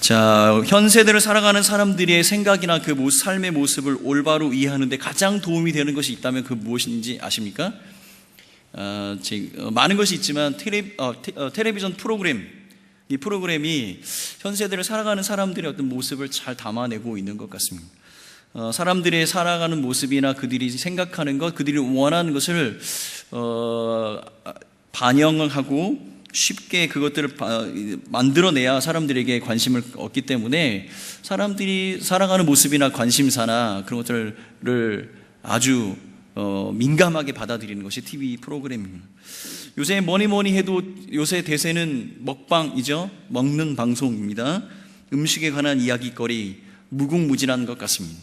자, 현 세대를 살아가는 사람들의 생각이나 그 삶의 모습을 올바로 이해하는데 가장 도움이 되는 것이 있다면 그 무엇인지 아십니까? 많은 것이 있지만 텔레비전 프로그램, 이 프로그램이 현 세대를 살아가는 사람들의 어떤 모습을 잘 담아내고 있는 것 같습니다. 사람들의 살아가는 모습이나 그들이 생각하는 것, 그들이 원하는 것을 반영을 하고 쉽게 그것들을 만들어내야 사람들에게 관심을 얻기 때문에 사람들이 살아가는 모습이나 관심사나 그런 것들을 아주 민감하게 받아들이는 것이 TV 프로그램입니다. 요새 뭐니 해도 요새 대세는 먹방이죠. 먹는 방송입니다. 음식에 관한 이야기거리 무궁무진한 것 같습니다.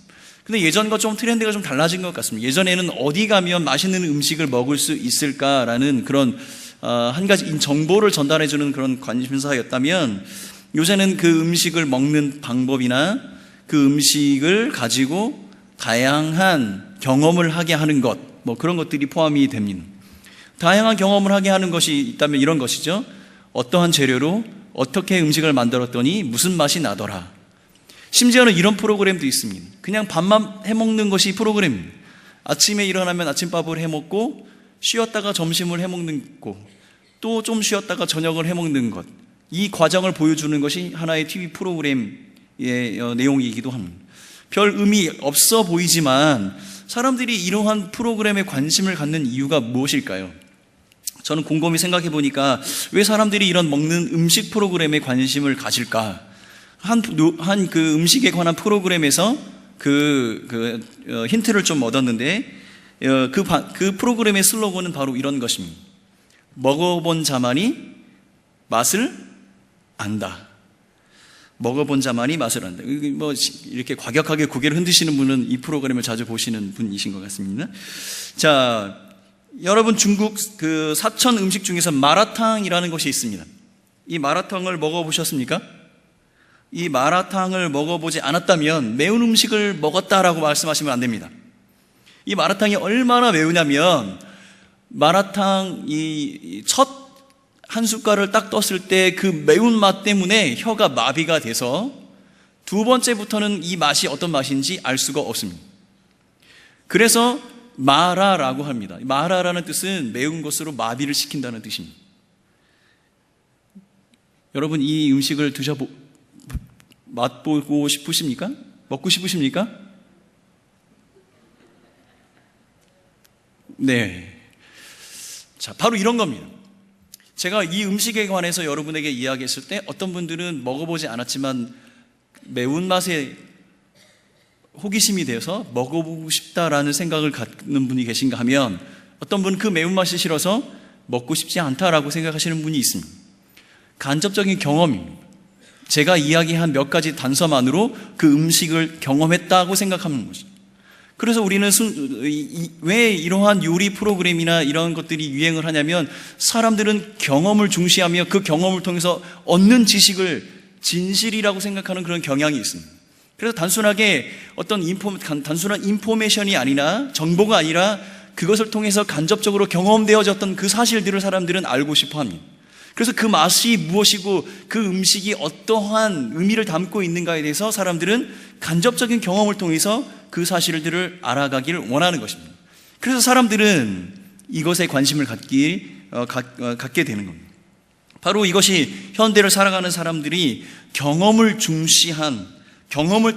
근데 예전과 좀 트렌드가 좀 달라진 것 같습니다. 예전에는 어디 가면 맛있는 음식을 먹을 수 있을까라는 그런 한 가지 정보를 전달해주는 그런 관심사였다면, 요새는 그 음식을 먹는 방법이나 그 음식을 가지고 다양한 경험을 하게 하는 것, 그런 것들이 포함이 됩니다. 다양한 경험을 하게 하는 것이 있다면 이런 것이죠. 어떠한 재료로 어떻게 음식을 만들었더니 무슨 맛이 나더라. 심지어는 이런 프로그램도 있습니다. 그냥 밥만 해먹는 것이 프로그램입니다. 아침에 일어나면 아침밥을 해먹고 쉬었다가 점심을 해먹는 것, 또 좀 쉬었다가 저녁을 해먹는 것, 이 과정을 보여주는 것이 하나의 TV 프로그램의 내용이기도 합니다. 별 의미 없어 보이지만 사람들이 이러한 프로그램에 관심을 갖는 이유가 무엇일까요? 저는 곰곰이 생각해 보니까 왜 사람들이 이런 먹는 음식 프로그램에 관심을 가질까? 한 그 음식에 관한 프로그램에서 힌트를 좀 얻었는데, 그 프로그램의 슬로건은 바로 이런 것입니다. 먹어본 자만이 맛을 안다. 먹어본 자만이 맛을 안다. 이렇게 과격하게 고개를 흔드시는 분은 이 프로그램을 자주 보시는 분이신 것 같습니다. 자, 여러분, 중국 그 사천 음식 중에서 마라탕이라는 것이 있습니다. 이 마라탕을 먹어보셨습니까? 이 마라탕을 먹어보지 않았다면 매운 음식을 먹었다라고 말씀하시면 안 됩니다. 이 마라탕이 얼마나 매우냐면, 마라탕 이 첫 한 숟갈을 딱 떴을 때 그 매운맛 때문에 혀가 마비가 돼서 두 번째부터는 이 맛이 어떤 맛인지 알 수가 없습니다. 그래서 마라라고 합니다. 마라라는 뜻은 매운 것으로 마비를 시킨다는 뜻입니다. 여러분, 이 음식을 맛보고 싶으십니까? 먹고 싶으십니까? 네. 자, 바로 이런 겁니다. 제가 이 음식에 관해서 여러분에게 이야기했을 때 어떤 분들은 먹어보지 않았지만 매운맛에 호기심이 되어서 먹어보고 싶다라는 생각을 갖는 분이 계신가 하면, 어떤 분은 그 매운맛이 싫어서 먹고 싶지 않다라고 생각하시는 분이 있습니다. 간접적인 경험입니다. 제가 이야기한 몇 가지 단서만으로 그 음식을 경험했다고 생각하는 것입니다. 그래서 우리는 왜 이러한 요리 프로그램이나 이런 것들이 유행을 하냐면, 사람들은 경험을 중시하며 그 경험을 통해서 얻는 지식을 진실이라고 생각하는 그런 경향이 있습니다. 그래서 단순하게 단순한 인포메이션이 아니라, 정보가 아니라 그것을 통해서 간접적으로 경험되어졌던 그 사실들을 사람들은 알고 싶어 합니다. 그래서 그 맛이 무엇이고 그 음식이 어떠한 의미를 담고 있는가에 대해서 사람들은 간접적인 경험을 통해서 그 사실들을 알아가기를 원하는 것입니다. 그래서 사람들은 이것에 관심을 갖게 되는 겁니다. 바로 이것이 현대를 살아가는 사람들이 경험을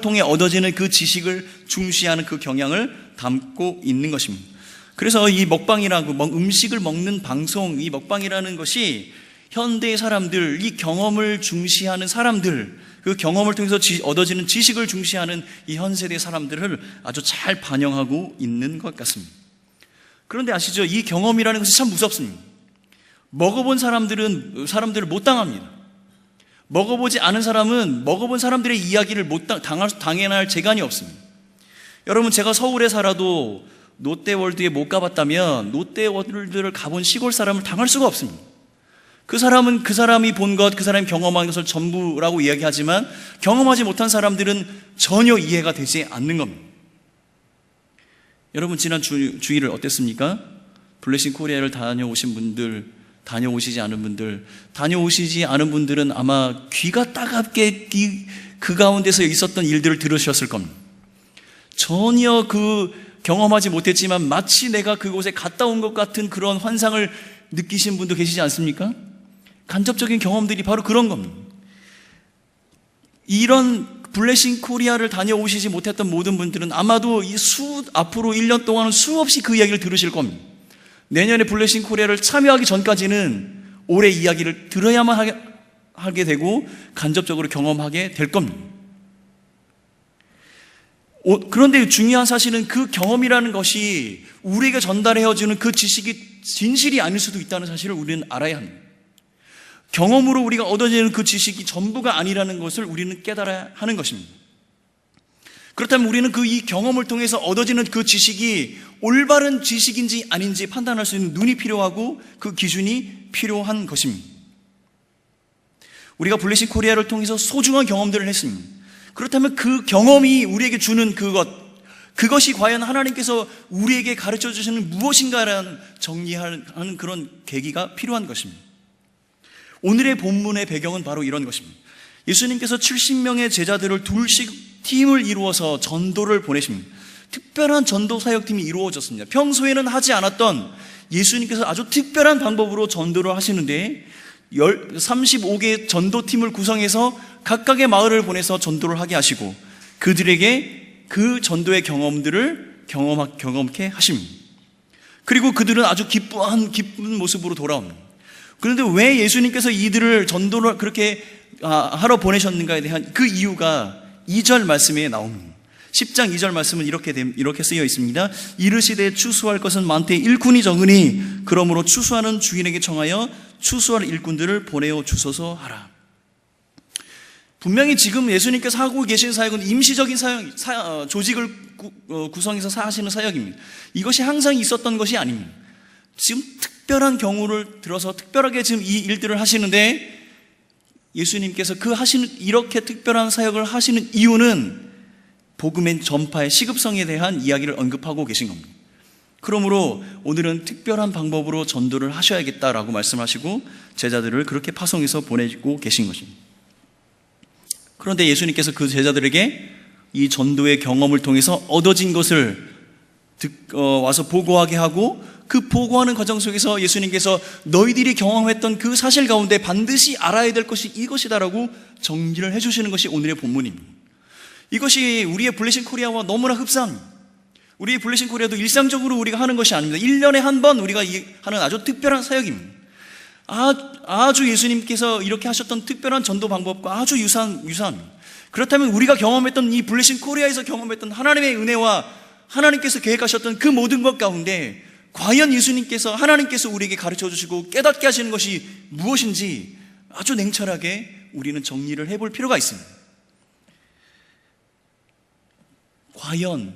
통해 얻어지는 그 지식을 중시하는 그 경향을 담고 있는 것입니다. 그래서 이 먹방이라고, 음식을 먹는 방송, 이 먹방이라는 것이 현대의 사람들, 이 경험을 중시하는 사람들, 그 경험을 통해서 얻어지는 지식을 중시하는 이 현 세대 사람들을 아주 잘 반영하고 있는 것 같습니다. 그런데 아시죠? 이 경험이라는 것이 참 무섭습니다. 먹어본 사람들을 못 당합니다. 먹어보지 않은 사람은 먹어본 사람들의 이야기를 당해낼 재간이 없습니다. 여러분, 제가 서울에 살아도 롯데월드에 못 가봤다면 롯데월드를 가본 시골 사람을 당할 수가 없습니다. 그 사람은 그 사람이 본 것, 그 사람이 경험한 것을 전부라고 이야기하지만 경험하지 못한 사람들은 전혀 이해가 되지 않는 겁니다. 여러분, 지난 주일을 어땠습니까? 블레싱 코리아를 다녀오신 분들 다녀오시지 않은 분들은 아마 귀가 따갑게 그 가운데서 있었던 일들을 들으셨을 겁니다. 전혀 경험하지 못했지만 마치 내가 그곳에 갔다 온 것 같은 그런 환상을 느끼신 분도 계시지 않습니까? 간접적인 경험들이 바로 그런 겁니다. 이런 블레싱 코리아를 다녀오시지 못했던 모든 분들은 아마도 앞으로 1년 동안은 수없이 그 이야기를 들으실 겁니다. 내년에 블레싱 코리아를 참여하기 전까지는 올해 이야기를 들어야만 하게 되고 간접적으로 경험하게 될 겁니다. 그런데 중요한 사실은 그 경험이라는 것이 우리에게 전달해주는 그 지식이 진실이 아닐 수도 있다는 사실을 우리는 알아야 합니다. 경험으로 우리가 얻어지는 그 지식이 전부가 아니라는 것을 우리는 깨달아야 하는 것입니다. 그렇다면 우리는 이 경험을 통해서 얻어지는 그 지식이 올바른 지식인지 아닌지 판단할 수 있는 눈이 필요하고 그 기준이 필요한 것입니다. 우리가 블레싱 코리아를 통해서 소중한 경험들을 했습니다. 그렇다면 그 경험이 우리에게 주는 그것이 과연 하나님께서 우리에게 가르쳐 주시는 무엇인가라는 정리하는 그런 계기가 필요한 것입니다. 오늘의 본문의 배경은 바로 이런 것입니다. 예수님께서 70명의 제자들을 둘씩 팀을 이루어서 전도를 보내십니다. 특별한 전도 사역팀이 이루어졌습니다. 평소에는 하지 않았던 예수님께서 아주 특별한 방법으로 전도를 하시는데 35개의 전도팀을 구성해서 각각의 마을을 보내서 전도를 하게 하시고 그들에게 그 전도의 경험들을 경험케 하십니다. 그리고 그들은 아주 기쁜 모습으로 돌아옵니다. 그런데 왜 예수님께서 이들을 전도를 그렇게 하러 보내셨는가에 대한 그 이유가 2절 말씀에 나옵니다. 10장 2절 말씀은 이렇게 쓰여 있습니다. 이르시되 추수할 것은 많되 일꾼이 적으니 그러므로 추수하는 주인에게 청하여 추수할 일꾼들을 보내어 주소서 하라. 분명히 지금 예수님께서 하고 계신 사역은 임시적인 조직을 구성해서 하시는 사역입니다. 이것이 항상 있었던 것이 아닙니다. 지금 특별한 경우를 들어서 특별하게 지금 이 일들을 하시는데 예수님께서 이렇게 특별한 사역을 하시는 이유는 복음의 전파의 시급성에 대한 이야기를 언급하고 계신 겁니다. 그러므로 오늘은 특별한 방법으로 전도를 하셔야겠다라고 말씀하시고 제자들을 그렇게 파송해서 보내고 계신 것입니다. 그런데 예수님께서 그 제자들에게 이 전도의 경험을 통해서 얻어진 것을 와서 보고하게 하고 그 보고하는 과정 속에서 예수님께서 너희들이 경험했던 그 사실 가운데 반드시 알아야 될 것이 이것이다라고 정리를 해주시는 것이 오늘의 본문입니다. 이것이 우리의 블레싱 코리아와 너무나 흡사합니다. 우리의 블레싱 코리아도 일상적으로 우리가 하는 것이 아닙니다. 1년에 한 번 우리가 하는 아주 특별한 사역입니다. 아주 예수님께서 이렇게 하셨던 특별한 전도 방법과 아주 유사합니다. 그렇다면 우리가 경험했던 이 블레싱 코리아에서 경험했던 하나님의 은혜와 하나님께서 계획하셨던 그 모든 것 가운데 과연 하나님께서 우리에게 가르쳐 주시고 깨닫게 하시는 것이 무엇인지 아주 냉철하게 우리는 정리를 해볼 필요가 있습니다. 과연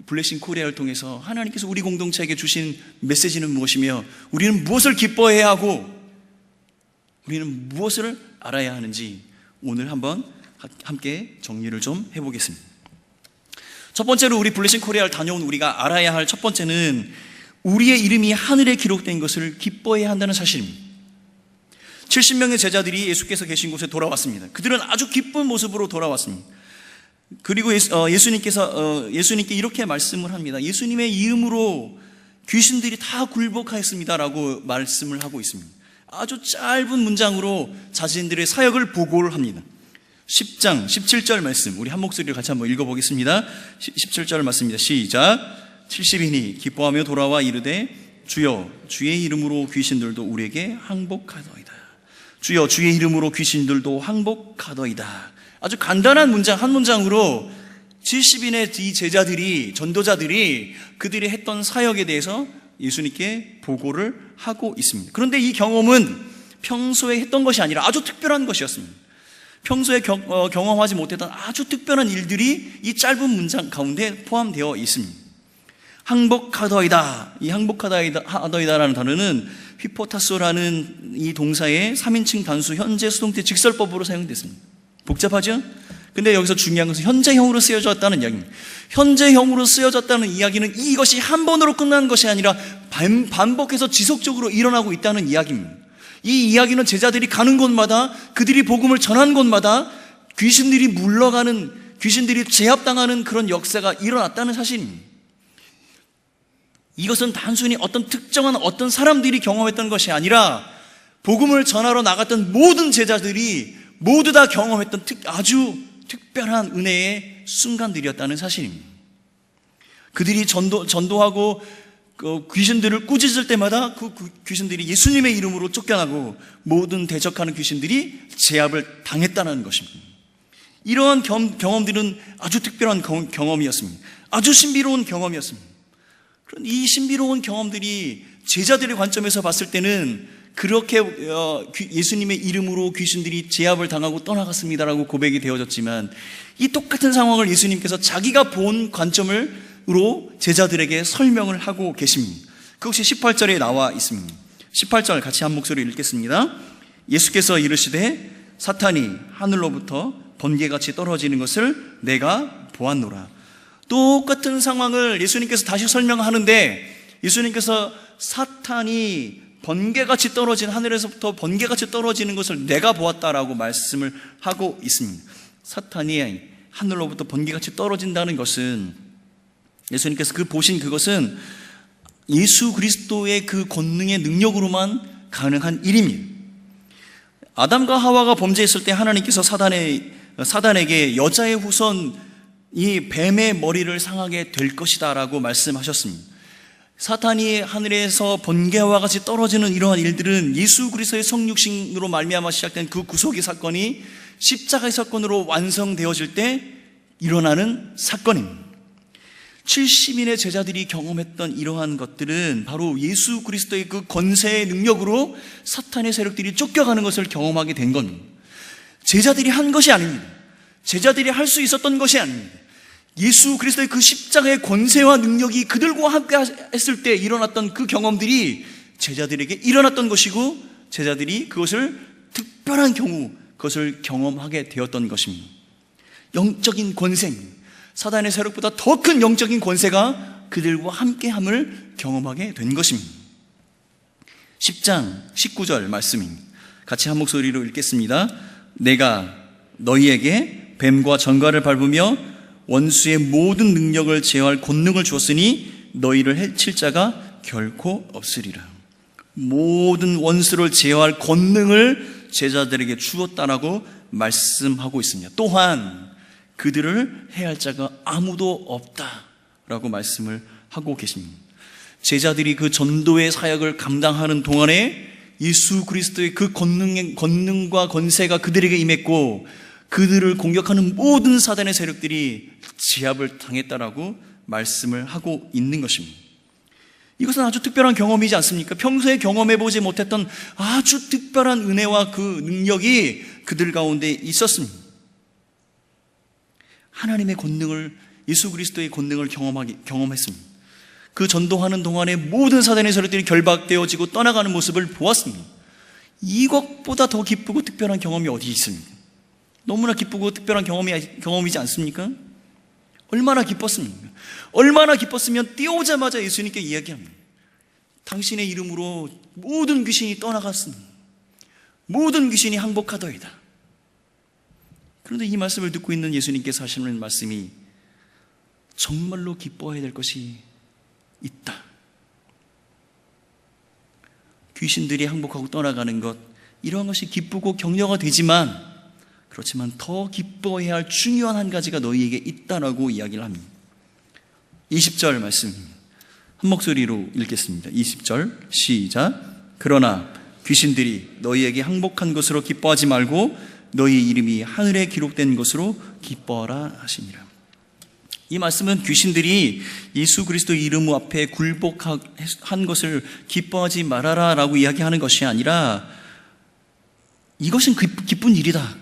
블레싱 코리아를 통해서 하나님께서 우리 공동체에게 주신 메시지는 무엇이며 우리는 무엇을 기뻐해야 하고 우리는 무엇을 알아야 하는지 오늘 한번 함께 정리를 좀 해보겠습니다. 첫 번째로 우리 블레싱 코리아를 다녀온 우리가 알아야 할 첫 번째는 우리의 이름이 하늘에 기록된 것을 기뻐해야 한다는 사실입니다. 70명의 제자들이 예수께서 계신 곳에 돌아왔습니다. 그들은 아주 기쁜 모습으로 돌아왔습니다. 그리고 예수님께 이렇게 말씀을 합니다. 예수님의 이름으로 귀신들이 다 굴복하였습니다라고 말씀을 하고 있습니다. 아주 짧은 문장으로 자신들의 사역을 보고를 합니다. 10장 17절 말씀 우리 한 목소리를 같이 한번 읽어보겠습니다. 17절 말씀입니다. 시작. 70인이 기뻐하며 돌아와 이르되 주여 주의 이름으로 귀신들도 우리에게 항복하더이다. 주여 주의 이름으로 귀신들도 항복하더이다. 아주 간단한 문장 한 문장으로 70인의 이 제자들이 전도자들이 그들이 했던 사역에 대해서 예수님께 보고를 하고 있습니다. 그런데 이 경험은 평소에 했던 것이 아니라 아주 특별한 것이었습니다. 평소에 경험하지 못했던 아주 특별한 일들이 이 짧은 문장 가운데 포함되어 있습니다. 항복하더이다. 이 항복하더이다라는 단어는 휘포타소라는 이 동사의 3인칭 단수 현재 수동태 직설법으로 사용됐습니다. 복잡하죠? 근데 여기서 중요한 것은 현재형으로 쓰여졌다는 이야기입니다. 현재형으로 쓰여졌다는 이야기는 이것이 한 번으로 끝나는 것이 아니라 반복해서 지속적으로 일어나고 있다는 이야기입니다. 이 이야기는 제자들이 가는 곳마다, 그들이 복음을 전한 곳마다 귀신들이 물러가는, 귀신들이 제압당하는 그런 역사가 일어났다는 사실입니다. 이것은 단순히 어떤 특정한 어떤 사람들이 경험했던 것이 아니라 복음을 전하러 나갔던 모든 제자들이 모두 다 경험했던 아주 특별한 은혜의 순간들이었다는 사실입니다. 그들이 전도하고 귀신들을 꾸짖을 때마다 그 귀신들이 예수님의 이름으로 쫓겨나고 모든 대적하는 귀신들이 제압을 당했다는 것입니다. 이러한 경험들은 아주 특별한 경험이었습니다. 아주 신비로운 경험이었습니다. 그런 이 신비로운 경험들이 제자들의 관점에서 봤을 때는 그렇게 예수님의 이름으로 귀신들이 제압을 당하고 떠나갔습니다라고 고백이 되어졌지만, 이 똑같은 상황을 예수님께서 자기가 본 관점으로 제자들에게 설명을 하고 계십니다. 그것이 18절에 나와 있습니다. 18절 같이 한 목소리로 읽겠습니다. 예수께서 이르시되 사탄이 하늘로부터 번개같이 떨어지는 것을 내가 보았노라. 똑같은 상황을 예수님께서 다시 설명하는데, 예수님께서 사탄이 번개같이 떨어진, 하늘에서부터 번개같이 떨어지는 것을 내가 보았다라고 말씀을 하고 있습니다. 사탄이 하늘로부터 번개같이 떨어진다는 것은, 예수님께서 보신 그것은 예수 그리스도의 그 권능의 능력으로만 가능한 일입니다. 아담과 하와가 범죄했을 때 하나님께서 사단에게 여자의 후손, 이 뱀의 머리를 상하게 될 것이다 라고 말씀하셨습니다. 사탄이 하늘에서 번개와 같이 떨어지는 이러한 일들은 예수 그리스도의 성육신으로 말미암아 시작된 그 구속의 사건이 십자가의 사건으로 완성되어질 때 일어나는 사건입니다. 70인의 제자들이 경험했던 이러한 것들은 바로 예수 그리스도의 그 권세의 능력으로 사탄의 세력들이 쫓겨가는 것을 경험하게 된 겁니다. 제자들이 한 것이 아닙니다. 제자들이 할 수 있었던 것이 아닙니다. 예수 그리스도의 그 십자가의 권세와 능력이 그들과 함께 했을 때 일어났던 그 경험들이 제자들에게 일어났던 것이고, 제자들이 그것을 특별한 경우 그것을 경험하게 되었던 것입니다. 영적인 권세, 사단의 세력보다 더 큰 영적인 권세가 그들과 함께함을 경험하게 된 것입니다. 10장 19절 말씀입니다. 같이 한 목소리로 읽겠습니다. 내가 너희에게 뱀과 전갈을 밟으며 원수의 모든 능력을 제어할 권능을 주었으니 너희를 해칠 자가 결코 없으리라. 모든 원수를 제어할 권능을 제자들에게 주었다라고 말씀하고 있습니다. 또한 그들을 해할 자가 아무도 없다라고 말씀을 하고 계십니다. 제자들이 그 전도의 사역을 감당하는 동안에 예수 그리스도의 그 권능과 권세가 그들에게 임했고, 그들을 공격하는 모든 사단의 세력들이 제압을 당했다라고 말씀을 하고 있는 것입니다. 이것은 아주 특별한 경험이지 않습니까? 평소에 경험해보지 못했던 아주 특별한 은혜와 그 능력이 그들 가운데 있었습니다. 하나님의 권능을, 예수 그리스도의 권능을 경험했습니다. 그 전도하는 동안에 모든 사단의 세력들이 결박되어지고 떠나가는 모습을 보았습니다. 이것보다 더 기쁘고 특별한 경험이 어디 있습니까? 너무나 기쁘고 특별한 경험이지 않습니까? 얼마나 기뻤습니까? 얼마나 기뻤으면 뛰어오자마자 예수님께 이야기합니다. 당신의 이름으로 모든 귀신이 떠나갔습니다. 모든 귀신이 항복하더이다. 그런데 이 말씀을 듣고 있는 예수님께서 하시는 말씀이 정말로 기뻐해야 될 것이 있다. 귀신들이 항복하고 떠나가는 것, 이러한 것이 기쁘고 격려가 되지만, 그렇지만 더 기뻐해야 할 중요한 한 가지가 너희에게 있다라고 이야기를 합니다. 20절 말씀 한 목소리로 읽겠습니다. 20절 시작. 그러나 귀신들이 너희에게 항복한 것으로 기뻐하지 말고 너희 이름이 하늘에 기록된 것으로 기뻐하라 하시니라. 이 말씀은 귀신들이 예수 그리스도 이름 앞에 굴복한 것을 기뻐하지 말아라 라고 이야기하는 것이 아니라, 이것은 기쁜 일이다.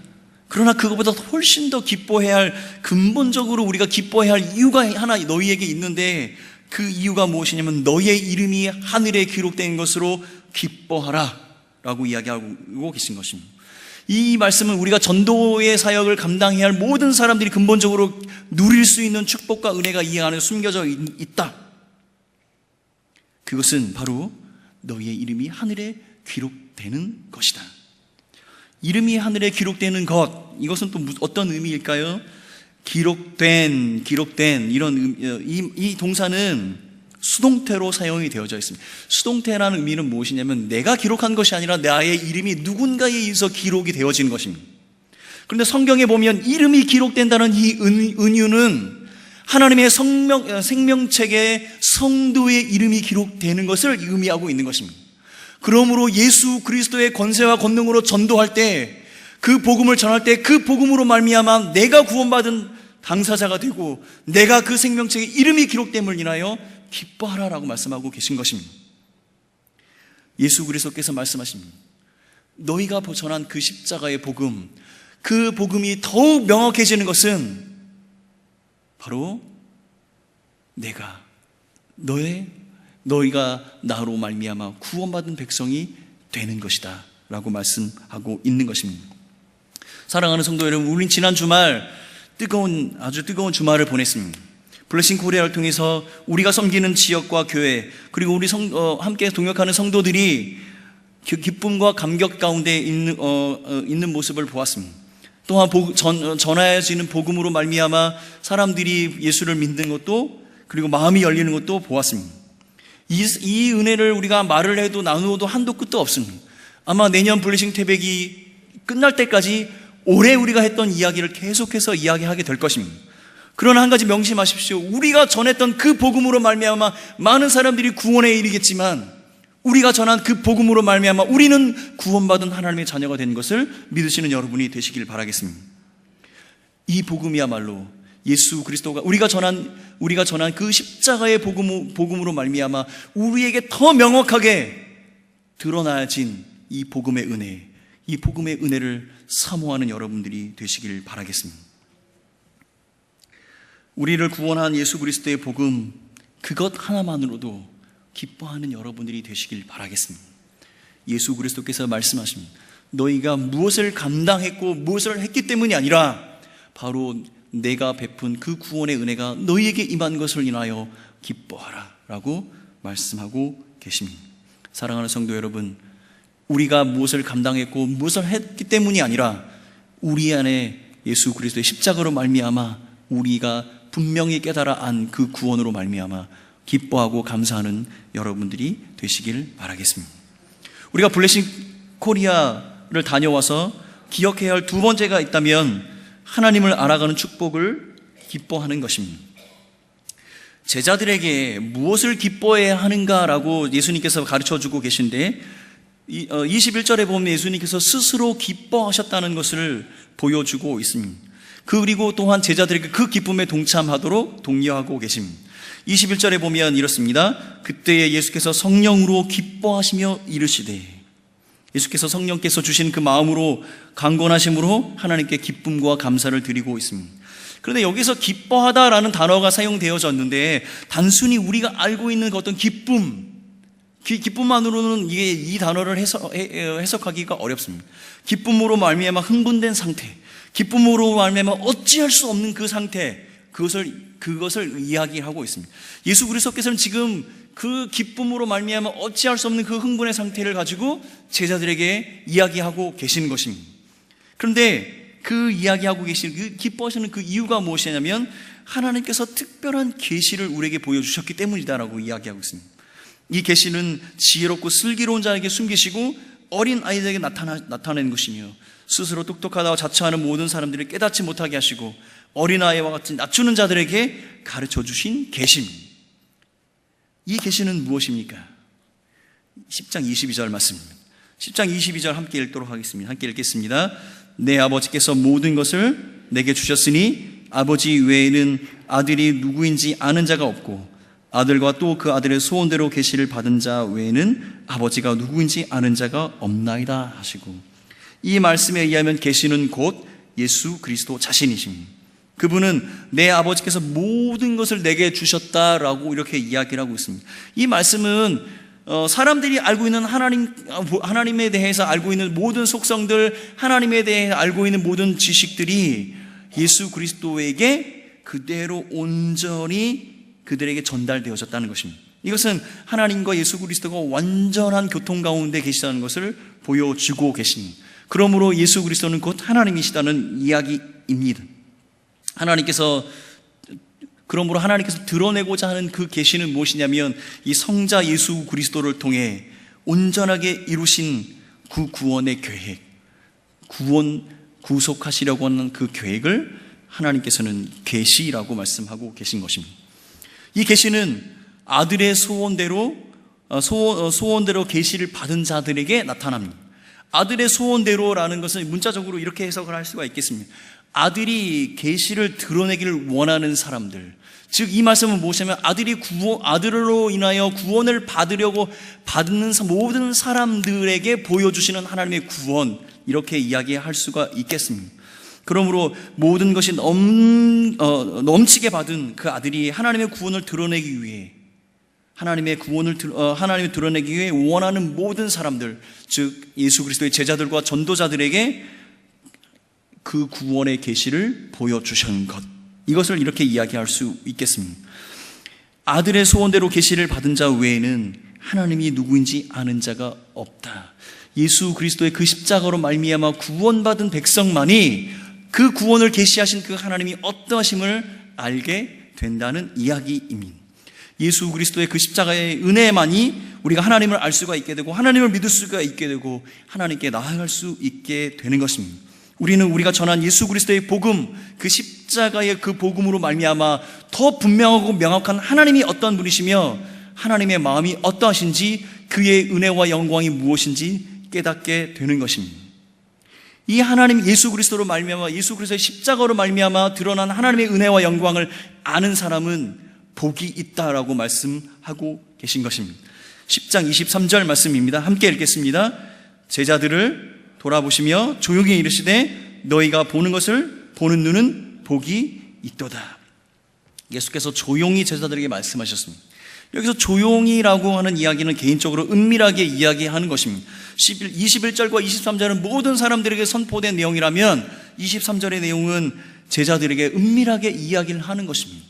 그러나 그것보다 훨씬 더 기뻐해야 할, 근본적으로 우리가 기뻐해야 할 이유가 하나 너희에게 있는데, 그 이유가 무엇이냐면 너희의 이름이 하늘에 기록된 것으로 기뻐하라 라고 이야기하고 계신 것입니다. 이 말씀은 우리가 전도의 사역을 감당해야 할 모든 사람들이 근본적으로 누릴 수 있는 축복과 은혜가 이 안에 숨겨져 있다. 그것은 바로 너희의 이름이 하늘에 기록되는 것이다. 이름이 하늘에 기록되는 것, 이것은 또 어떤 의미일까요? 기록된 이런 이 동사는 수동태로 사용이 되어져 있습니다. 수동태라는 의미는 무엇이냐면 내가 기록한 것이 아니라 나의 이름이 누군가에 의해서 기록이 되어지는 것입니다. 그런데 성경에 보면 이름이 기록된다는 이 은유는 하나님의 생명책에 성도의 이름이 기록되는 것을 의미하고 있는 것입니다. 그러므로 예수 그리스도의 권세와 권능으로 전도할 때, 그 복음을 전할 때 그 복음으로 말미암아 내가 구원받은 당사자가 되고 내가 그 생명책에 이름이 기록됨을 인하여 기뻐하라라고 말씀하고 계신 것입니다. 예수 그리스도께서 말씀하십니다. 너희가 전한 그 십자가의 복음, 그 복음이 더욱 명확해지는 것은 바로 너희가 나로 말미암아 구원받은 백성이 되는 것이다 라고 말씀하고 있는 것입니다. 사랑하는 성도 여러분, 우린 지난 주말 아주 뜨거운 주말을 보냈습니다. 블레싱 코리아를 통해서 우리가 섬기는 지역과 교회, 그리고 우리 함께 동역하는 성도들이 기쁨과 감격 가운데 있는 모습을 보았습니다. 또한 전하여지는 복음으로 말미암아 사람들이 예수를 믿는 것도, 그리고 마음이 열리는 것도 보았습니다. 이 은혜를 우리가 말을 해도 나누어도 한도 끝도 없습니다. 아마 내년 블레싱 태백이 끝날 때까지 올해 우리가 했던 이야기를 계속해서 이야기하게 될 것입니다. 그러나 한 가지 명심하십시오. 우리가 전했던 그 복음으로 말미암아 많은 사람들이 구원에 이르겠지만, 우리가 전한 그 복음으로 말미암아 우리는 구원받은 하나님의 자녀가 된 것을 믿으시는 여러분이 되시길 바라겠습니다. 이 복음이야말로 예수 그리스도가 우리가 전한 그 십자가의 복음으로 말미암아 우리에게 더 명확하게 드러나진 이 복음의 은혜, 이 복음의 은혜를 사모하는 여러분들이 되시길 바라겠습니다. 우리를 구원한 예수 그리스도의 복음, 그것 하나만으로도 기뻐하는 여러분들이 되시길 바라겠습니다. 예수 그리스도께서 말씀하십니다. 너희가 무엇을 감당했고 무엇을 했기 때문이 아니라 바로 내가 베푼 그 구원의 은혜가 너희에게 임한 것을 인하여 기뻐하라 라고 말씀하고 계십니다. 사랑하는 성도 여러분, 우리가 무엇을 감당했고 무엇을 했기 때문이 아니라 우리 안에 예수 그리스도의 십자가로 말미암아 우리가 분명히 깨달아 안 그 구원으로 말미암아 기뻐하고 감사하는 여러분들이 되시길 바라겠습니다. 우리가 블레싱 코리아를 다녀와서 기억해야 할 두 번째가 있다면 하나님을 알아가는 축복을 기뻐하는 것입니다. 제자들에게 무엇을 기뻐해야 하는가라고 예수님께서 가르쳐주고 계신데 21절에 보면 예수님께서 스스로 기뻐하셨다는 것을 보여주고 있습니다. 그리고 또한 제자들에게 그 기쁨에 동참하도록 독려하고 계십니다. 21절에 보면 이렇습니다. 그때에 예수께서 성령으로 기뻐하시며 이르시되, 예수께서 성령께서 주신 그 마음으로 강권하심으로 하나님께 기쁨과 감사를 드리고 있습니다. 그런데 여기서 기뻐하다라는 단어가 사용되어졌는데 단순히 우리가 알고 있는 어떤 기쁨만으로는 이 단어를 해석하기가 어렵습니다. 기쁨으로 말미암아 흥분된 상태, 기쁨으로 말미암아 어찌할 수 없는 그 상태, 그것을 이야기하고 있습니다. 예수 그리스도께서는 지금 그 기쁨으로 말미암아 어찌할 수 없는 그 흥분의 상태를 가지고 제자들에게 이야기하고 계시는 것입니다. 그런데 그 이야기하고 계신 그 기뻐하시는 그 이유가 무엇이냐면 하나님께서 특별한 계시를 우리에게 보여주셨기 때문이다라고 이야기하고 있습니다. 이 계시는 지혜롭고 슬기로운 자에게 숨기시고 어린 아이들에게 나타내는 것이며 스스로 똑똑하다고 자처하는 모든 사람들을 깨닫지 못하게 하시고 어린아이와 같이 낮추는 자들에게 가르쳐 주신 계시입니다. 이 계시는 무엇입니까? 10장 22절 말씀입니다. 10장 22절 함께 읽도록 하겠습니다. 함께 읽겠습니다. 내 아버지께서 모든 것을 내게 주셨으니 아버지 외에는 아들이 누구인지 아는 자가 없고 아들과 또 그 아들의 소원대로 계시를 받은 자 외에는 아버지가 누구인지 아는 자가 없나이다 하시고, 이 말씀에 의하면 계시는 곧 예수 그리스도 자신이십니다. 그분은 내 아버지께서 모든 것을 내게 주셨다라고 이렇게 이야기를 하고 있습니다. 이 말씀은 사람들이 알고 있는 하나님에 대해서 알고 있는 모든 속성들, 하나님에 대해 알고 있는 모든 지식들이 예수 그리스도에게 그대로 온전히 그들에게 전달되어졌다는 것입니다. 이것은 하나님과 예수 그리스도가 완전한 교통 가운데 계시다는 것을 보여주고 계십니다. 그러므로 예수 그리스도는 곧 하나님이시다는 이야기입니다. 그러므로 하나님께서 드러내고자 하는 그 계시는 무엇이냐면 이 성자 예수 그리스도를 통해 온전하게 이루신 그 구원의 계획, 구속하시려고 하는 그 계획을 하나님께서는 계시라고 말씀하고 계신 것입니다. 이 계시는 아들의 소원대로 계시를 받은 자들에게 나타납니다. 아들의 소원대로라는 것은 문자적으로 이렇게 해석을 할 수가 있겠습니다. 아들이 계시를 드러내기를 원하는 사람들, 즉 이 말씀은 무엇이냐면 아들로 인하여 구원을 받으려고 받는 모든 사람들에게 보여주시는 하나님의 구원, 이렇게 이야기할 수가 있겠습니다. 그러므로 모든 것이 넘치게 받은 그 아들이 하나님의 구원을 드러내기 위해 하나님을 드러내기 위해 원하는 모든 사람들, 즉 예수 그리스도의 제자들과 전도자들에게 그 구원의 계시를 보여주신 것, 이것을 이렇게 이야기할 수 있겠습니다. 아들의 소원대로 계시를 받은 자 외에는 하나님이 누구인지 아는 자가 없다. 예수 그리스도의 그 십자가로 말미암아 구원받은 백성만이 그 구원을 계시하신 그 하나님이 어떠하심을 알게 된다는 이야기입니다. 예수 그리스도의 그 십자가의 은혜만이 우리가 하나님을 알 수가 있게 되고 하나님을 믿을 수가 있게 되고 하나님께 나아갈 수 있게 되는 것입니다. 우리가 전한 예수 그리스도의 복음, 그 십자가의 그 복음으로 말미암아 더 분명하고 명확한 하나님이 어떤 분이시며 하나님의 마음이 어떠하신지, 그의 은혜와 영광이 무엇인지 깨닫게 되는 것입니다. 이 하나님 예수 그리스도로 말미암아, 예수 그리스도의 십자가로 말미암아 드러난 하나님의 은혜와 영광을 아는 사람은 복이 있다라고 말씀하고 계신 것입니다. 10장 23절 말씀입니다. 함께 읽겠습니다. 제자들을 돌아보시며 조용히 이르시되 너희가 보는 것을 보는 눈은 복이 있도다. 예수께서 조용히 제자들에게 말씀하셨습니다. 여기서 조용히라고 하는 이야기는 개인적으로 은밀하게 이야기하는 것입니다. 21절과 23절은 모든 사람들에게 선포된 내용이라면 23절의 내용은 제자들에게 은밀하게 이야기를 하는 것입니다.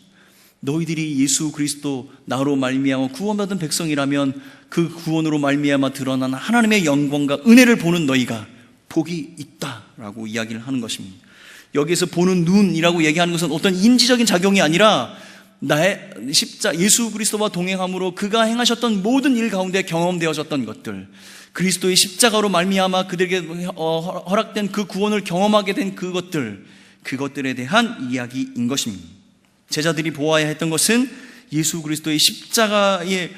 너희들이 예수 그리스도 나로 말미암아 구원받은 백성이라면 그 구원으로 말미암아 드러난 하나님의 영광과 은혜를 보는 너희가 복이 있다라고 이야기를 하는 것입니다. 여기에서 보는 눈이라고 얘기하는 것은 어떤 인지적인 작용이 아니라 나의 예수 그리스도와 동행함으로 그가 행하셨던 모든 일 가운데 경험되어졌던 것들, 그리스도의 십자가로 말미암아 그들에게 허락된 그 구원을 경험하게 된 그것들에 대한 이야기인 것입니다. 제자들이 보아야 했던 것은 예수 그리스도의 십자가의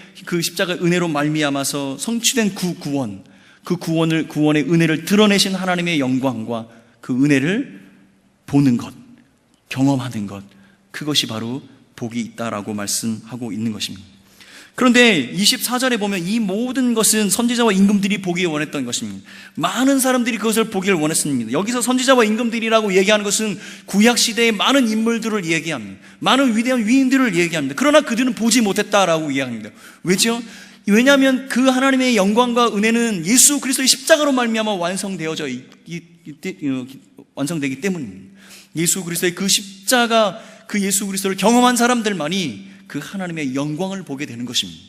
은혜로 말미암아서 성취된 구원의 은혜를 드러내신 하나님의 영광과 그 은혜를 보는 것, 경험하는 것, 그것이 바로 복이 있다라고 말씀하고 있는 것입니다. 그런데 24절에 보면 이 모든 것은 선지자와 임금들이 보기 원했던 것입니다. 많은 사람들이 그것을 보기를 원했습니다. 여기서 선지자와 임금들이라고 얘기하는 것은 구약시대의 많은 인물들을 얘기합니다. 많은 위대한 위인들을 얘기합니다. 그러나 그들은 보지 못했다라고 이야기합니다. 왜죠? 왜냐하면 그 하나님의 영광과 은혜는 예수 그리스도의 십자가로 말미암아 완성되기 때문입니다. 예수 그리스도의 그 십자가, 그 예수 그리스도를 경험한 사람들만이 그 하나님의 영광을 보게 되는 것입니다.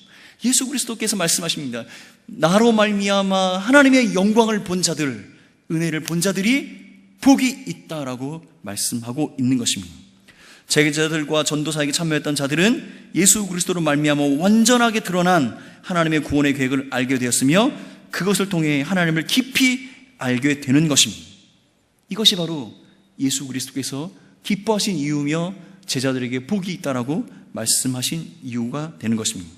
예수 그리스도께서 말씀하십니다. 나로 말미암아 하나님의 영광을 본 자들, 은혜를 본 자들이 복이 있다라고 말씀하고 있는 것입니다. 제자들과 전도사에게 참여했던 자들은 예수 그리스도로 말미암아 완전하게 드러난 하나님의 구원의 계획을 알게 되었으며 그것을 통해 하나님을 깊이 알게 되는 것입니다. 이것이 바로 예수 그리스도께서 기뻐하신 이유며 제자들에게 복이 있다라고 말씀하신 이유가 되는 것입니다.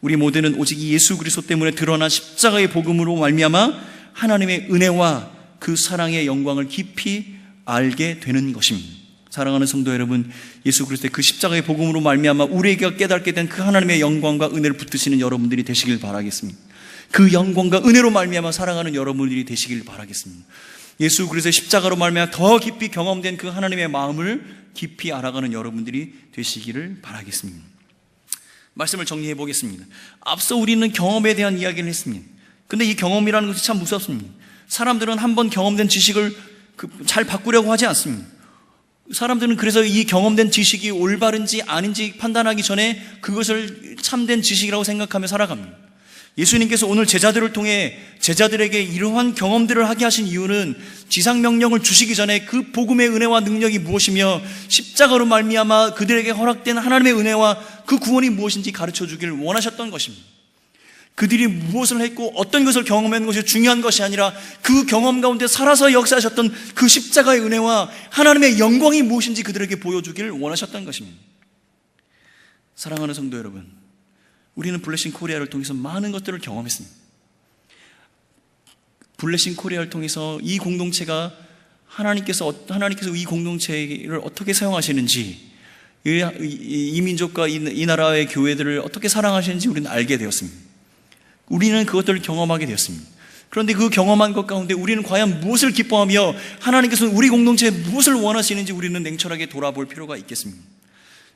우리 모두는 오직 이 예수 그리스도 때문에 드러난 십자가의 복음으로 말미암아 하나님의 은혜와 그 사랑의 영광을 깊이 알게 되는 것입니다. 사랑하는 성도 여러분, 예수 그리스도의 그 십자가의 복음으로 말미암아 우리에게 깨닫게 된 그 하나님의 영광과 은혜를 붙드시는 여러분들이 되시길 바라겠습니다. 그 영광과 은혜로 말미암아 살아가는 여러분들이 되시길 바라겠습니다. 예수 그리스도의 십자가로 말미암아 더 깊이 경험된 그 하나님의 마음을 깊이 알아가는 여러분들이 되시기를 바라겠습니다. 말씀을 정리해 보겠습니다. 앞서 우리는 경험에 대한 이야기를 했습니다. 근데 이 경험이라는 것이 참 무섭습니다. 사람들은 한번 경험된 지식을 잘 바꾸려고 하지 않습니다. 사람들은 그래서 이 경험된 지식이 올바른지 아닌지 판단하기 전에 그것을 참된 지식이라고 생각하며 살아갑니다. 예수님께서 오늘 제자들을 통해 제자들에게 이러한 경험들을 하게 하신 이유는 지상명령을 주시기 전에 그 복음의 은혜와 능력이 무엇이며 십자가로 말미암아 그들에게 허락된 하나님의 은혜와 그 구원이 무엇인지 가르쳐 주기를 원하셨던 것입니다. 그들이 무엇을 했고 어떤 것을 경험한 것이 중요한 것이 아니라 그 경험 가운데 살아서 역사하셨던 그 십자가의 은혜와 하나님의 영광이 무엇인지 그들에게 보여주기를 원하셨던 것입니다. 사랑하는 성도 여러분, 우리는 블레싱 코리아를 통해서 많은 것들을 경험했습니다. 블레싱 코리아를 통해서 이 공동체가 하나님께서 이 공동체를 어떻게 사용하시는지, 이 민족과 이 나라의 교회들을 어떻게 사랑하시는지 우리는 알게 되었습니다. 우리는 그것들을 경험하게 되었습니다. 그런데 그 경험한 것 가운데 우리는 과연 무엇을 기뻐하며 하나님께서는 우리 공동체에 무엇을 원하시는지 우리는 냉철하게 돌아볼 필요가 있겠습니다.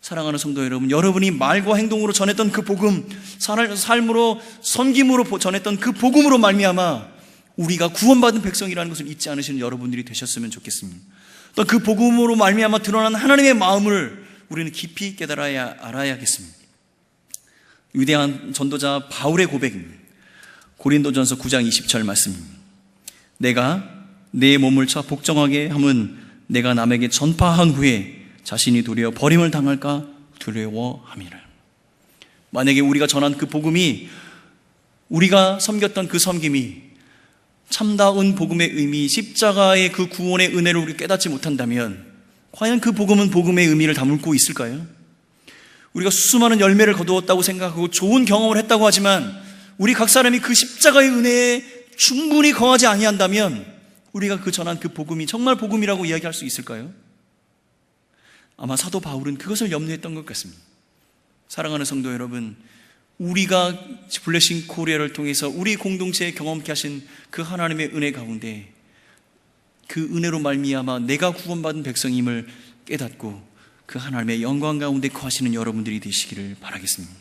사랑하는 성도 여러분, 여러분이 말과 행동으로 전했던 그 복음, 삶으로 섬김으로 전했던 그 복음으로 말미암아 우리가 구원받은 백성이라는 것을 잊지 않으시는 여러분들이 되셨으면 좋겠습니다. 또 그 복음으로 말미암아 드러난 하나님의 마음을 우리는 깊이 깨달아야 알아야겠습니다. 위대한 전도자 바울의 고백입니다. 고린도전서 9장 20절 말씀입니다. 내가 내 몸을 쳐 복종하게 함은 내가 남에게 전파한 후에 자신이 도리어 버림을 당할까 두려워함이라. 만약에 우리가 전한 그 복음이, 우리가 섬겼던 그 섬김이 참다운 복음의 의미, 십자가의 그 구원의 은혜를 우리 깨닫지 못한다면 과연 그 복음은 복음의 의미를 담고 있을까요? 우리가 수많은 열매를 거두었다고 생각하고 좋은 경험을 했다고 하지만 우리 각 사람이 그 십자가의 은혜에 충분히 거하지 아니한다면 우리가 그 전한 그 복음이 정말 복음이라고 이야기할 수 있을까요? 아마 사도 바울은 그것을 염려했던 것 같습니다. 사랑하는 성도 여러분, 우리가 블레싱 코리아를 통해서 우리 공동체에 경험케 하신 그 하나님의 은혜 가운데 그 은혜로 말미암아 내가 구원받은 백성임을 깨닫고 그 하나님의 영광 가운데 거하시는 여러분들이 되시기를 바라겠습니다.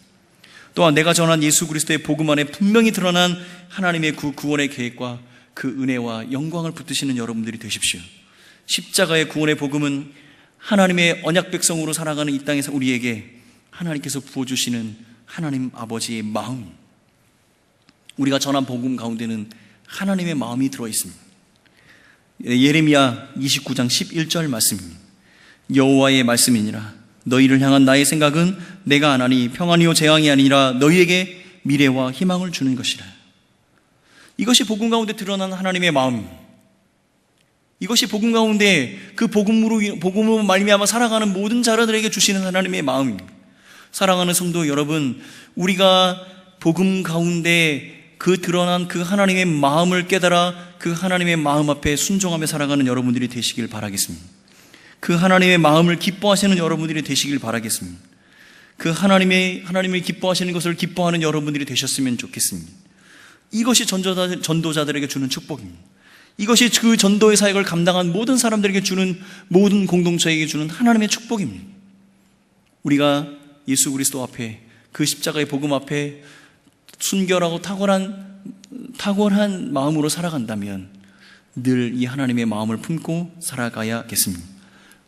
또한 내가 전한 예수 그리스도의 복음 안에 분명히 드러난 하나님의 그 구원의 계획과 그 은혜와 영광을 붙드시는 여러분들이 되십시오. 십자가의 구원의 복음은 하나님의 언약 백성으로 살아가는 이 땅에서 우리에게 하나님께서 부어주시는 하나님 아버지의 마음, 우리가 전한 복음 가운데는 하나님의 마음이 들어있습니다. 예레미야 29장 11절 말씀입니다. 여호와의 말씀이니라. 너희를 향한 나의 생각은 내가 안 하니 평안이요 재앙이 아니라 너희에게 미래와 희망을 주는 것이라. 이것이 복음 가운데 드러난 하나님의 마음, 이것이 복음 가운데 그 복음으로 말미암아 살아가는 모든 자들에게 주시는 하나님의 마음입니다. 사랑하는 성도 여러분, 우리가 복음 가운데 그 드러난 그 하나님의 마음을 깨달아 그 하나님의 마음 앞에 순종하며 살아가는 여러분들이 되시길 바라겠습니다. 그 하나님의 마음을 기뻐하시는 여러분들이 되시길 바라겠습니다. 그 하나님을 기뻐하시는 것을 기뻐하는 여러분들이 되셨으면 좋겠습니다. 이것이 전도자들에게 주는 축복입니다. 이것이 그 전도의 사역을 감당한 모든 사람들에게 주는, 모든 공동체에게 주는 하나님의 축복입니다. 우리가 예수 그리스도 앞에, 그 십자가의 복음 앞에 순결하고 탁월한 마음으로 살아간다면 늘 이 하나님의 마음을 품고 살아가야겠습니다.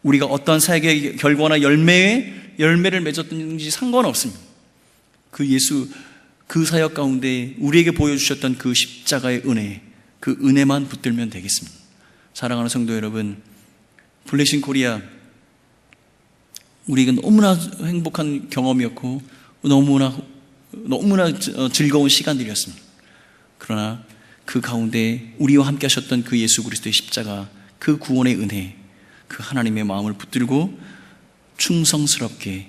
우리가 어떤 사역의 결과나 열매를 맺었든지 상관없습니다. 그 사역 가운데 우리에게 보여주셨던 그 십자가의 은혜, 그 은혜만 붙들면 되겠습니다. 사랑하는 성도 여러분, 블레싱 코리아, 우리에게 너무나 행복한 경험이었고 너무나 즐거운 시간들이었습니다. 그러나 그 가운데 우리와 함께 하셨던 그 예수 그리스도의 십자가, 그 구원의 은혜, 그 하나님의 마음을 붙들고 충성스럽게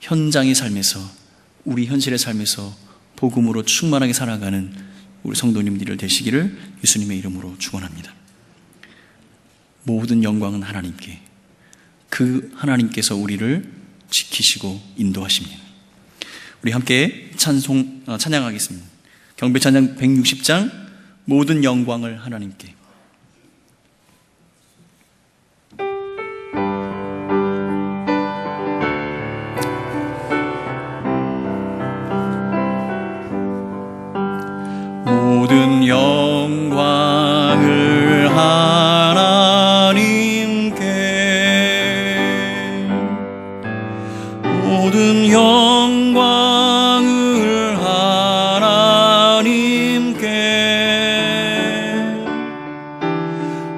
현장의 삶에서, 우리 현실의 삶에서 복음으로 충만하게 살아가는 우리 성도님들 되시기를 예수님의 이름으로 축원합니다. 모든 영광은 하나님께, 그 하나님께서 우리를 지키시고 인도하십니다. 우리 함께 찬양하겠습니다. 경배 찬양 160장, 모든 영광을 하나님께. 하나님께 모든 영광을 하나님께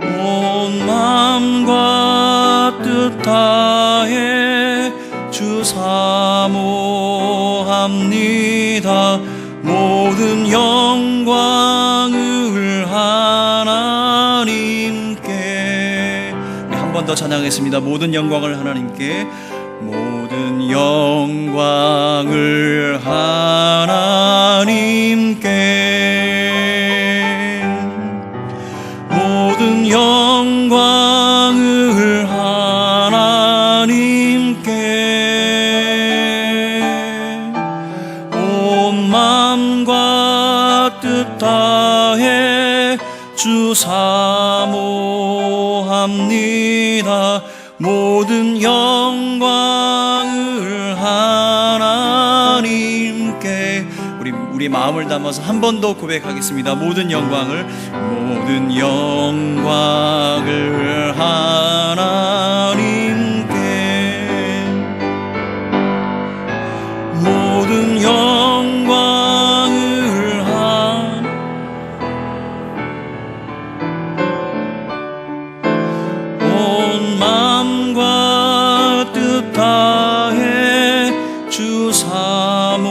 온 마음과 뜻 다해 주 사모합니다. 모든 영광을 하나님께. 우리 한 번 더 찬양하겠습니다. 모든 영광을 하나님께. 모든 영광을 하나님께. 모든 영광을 하나님께 온 마음과 뜻 다해 주 사모합니다. 모든 영광을 하나님께. 우리 마음을 담아서 한 번 더 고백하겠습니다. 모든 영광을 하나님께. 모든 영광을 온 마음과 뜻 다해 주 사모합니다.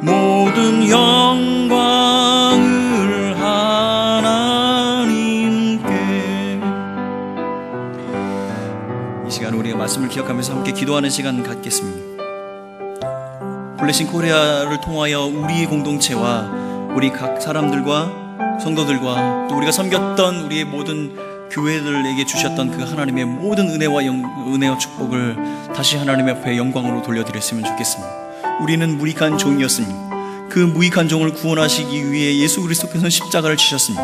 모든 영광을 하나님께. 이 시간 우리가 말씀을 기억하면서 함께 기도하는 시간 갖겠습니다. 블레싱 코리아를 통하여 우리 공동체와 우리 각 사람들과 성도들과 또 우리가 섬겼던 우리의 모든 교회들에게 주셨던 그 하나님의 모든 은혜와 축복을 다시 하나님 앞에 영광으로 돌려드렸으면 좋겠습니다. 우리는 무익한 종이었습니다. 그 무익한 종을 구원하시기 위해 예수 그리스도께서는 십자가를 지셨습니다.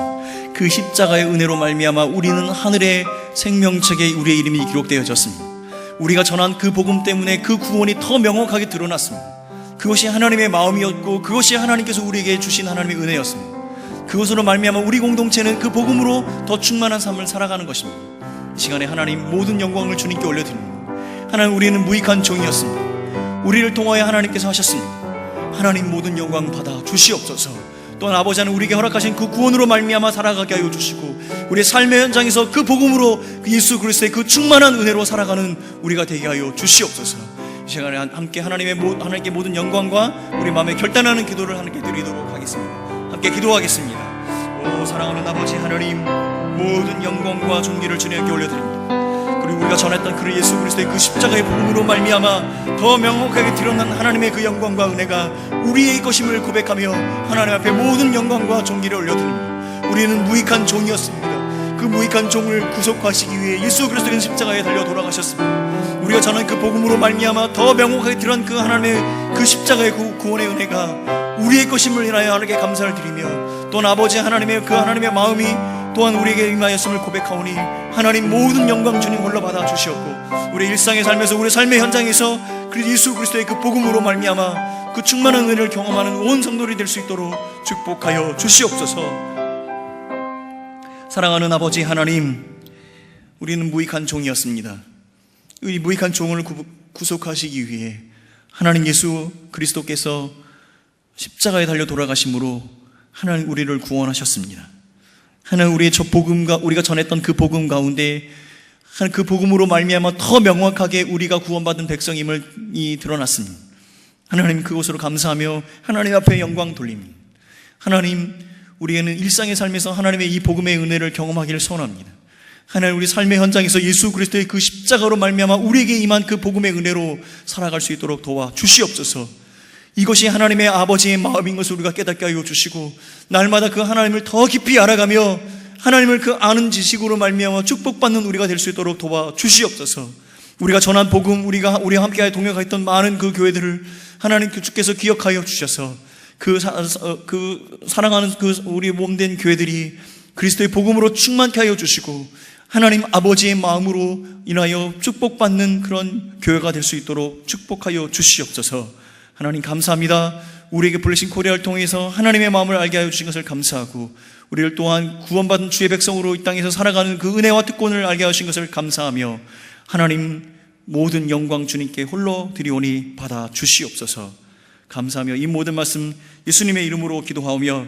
그 십자가의 은혜로 말미암아 우리는 하늘의 생명책에 우리의 이름이 기록되어졌습니다. 우리가 전한 그 복음 때문에 그 구원이 더 명확하게 드러났습니다. 그것이 하나님의 마음이었고 그것이 하나님께서 우리에게 주신 하나님의 은혜였습니다. 그것으로 말미암아 우리 공동체는 그 복음으로 더 충만한 삶을 살아가는 것입니다. 이 시간에 하나님 모든 영광을 주님께 올려드립니다. 하나님, 우리는 무익한 종이었습니다. 우리를 통하여 하나님께서 하셨습니다. 하나님 모든 영광 받아 주시옵소서. 또한 아버지는 우리에게 허락하신 그 구원으로 말미암아 살아가게 하여 주시고 우리의 삶의 현장에서 그 복음으로 그 예수 그리스도의 그 충만한 은혜로 살아가는 우리가 되게 하여 주시옵소서. 이 시간에 함께 하나님께 모든 영광과 우리 마음에 결단하는 기도를 하나님께 드리도록 하겠습니다. 함께 기도하겠습니다. 오 사랑하는 아버지 하나님, 모든 영광과 존귀를 주님께 올려드립니다. 그리고 우리가 전했던 그 예수 그리스도의 그 십자가의 복음으로 말미암아 더 명확하게 드러난 하나님의 그 영광과 은혜가 우리의 것임을 고백하며 하나님 앞에 모든 영광과 존귀를 올려드립니다. 우리는 무익한 종이었습니다. 그 무익한 종을 구속하시기 위해 예수 그리스도의 십자가에 달려 돌아가셨습니다. 우리가 전한 그 복음으로 말미암아 더 명확하게 드러난 그 하나님의 그 십자가의 그 구원의 은혜가 우리의 것임을 인하여 하나님께 감사를 드리며 또한 아버지 하나님의 그 하나님의 마음이 또한 우리에게 임하였음을 고백하오니 하나님 모든 영광 주님 홀로 받아 주시옵고 우리 일상의 삶에서 우리 삶의 현장에서 그 예수 그리스도의 그 복음으로 말미암아 그 충만한 은혜를 경험하는 온 성도들이 될 수 있도록 축복하여 주시옵소서. 사랑하는 아버지 하나님, 우리는 무익한 종이었습니다. 이 무익한 종을 구속하시기 위해 하나님 예수 그리스도께서 십자가에 달려 돌아가심으로 하나님 우리를 구원하셨습니다. 하나님 우리의 저 복음과 우리가 전했던 그 복음 가운데 하나님 그 복음으로 말미암아 더 명확하게 우리가 구원받은 백성임을 드러났습니다. 하나님 그것으로 감사하며 하나님 앞에 영광 돌립니다. 하나님 우리에는 일상의 삶에서 하나님의 이 복음의 은혜를 경험하기를 소원합니다. 하나님 우리 삶의 현장에서 예수 그리스도의 그 십자가로 말미암아 우리에게 임한 그 복음의 은혜로 살아갈 수 있도록 도와 주시옵소서. 이것이 하나님의 아버지의 마음인 것을 우리가 깨닫게 하여 주시고 날마다 그 하나님을 더 깊이 알아가며 하나님을 그 아는 지식으로 말미암아 축복받는 우리가 될 수 있도록 도와 주시옵소서. 우리가 전한 복음, 우리와 함께 동역했던 많은 그 교회들을 하나님 그 주께서 기억하여 주셔서 그 사랑하는 그 우리 몸된 교회들이 그리스도의 복음으로 충만케 하여 주시고 하나님 아버지의 마음으로 인하여 축복받는 그런 교회가 될 수 있도록 축복하여 주시옵소서. 하나님 감사합니다. 우리에게 불리신 코리아를 통해서 하나님의 마음을 알게 하여 주신 것을 감사하고, 우리를 또한 구원받은 주의 백성으로 이 땅에서 살아가는 그 은혜와 특권을 알게 하신 것을 감사하며, 하나님 모든 영광 주님께 홀로 드리오니 받아 주시옵소서. 감사하며 이 모든 말씀 예수님의 이름으로 기도하오며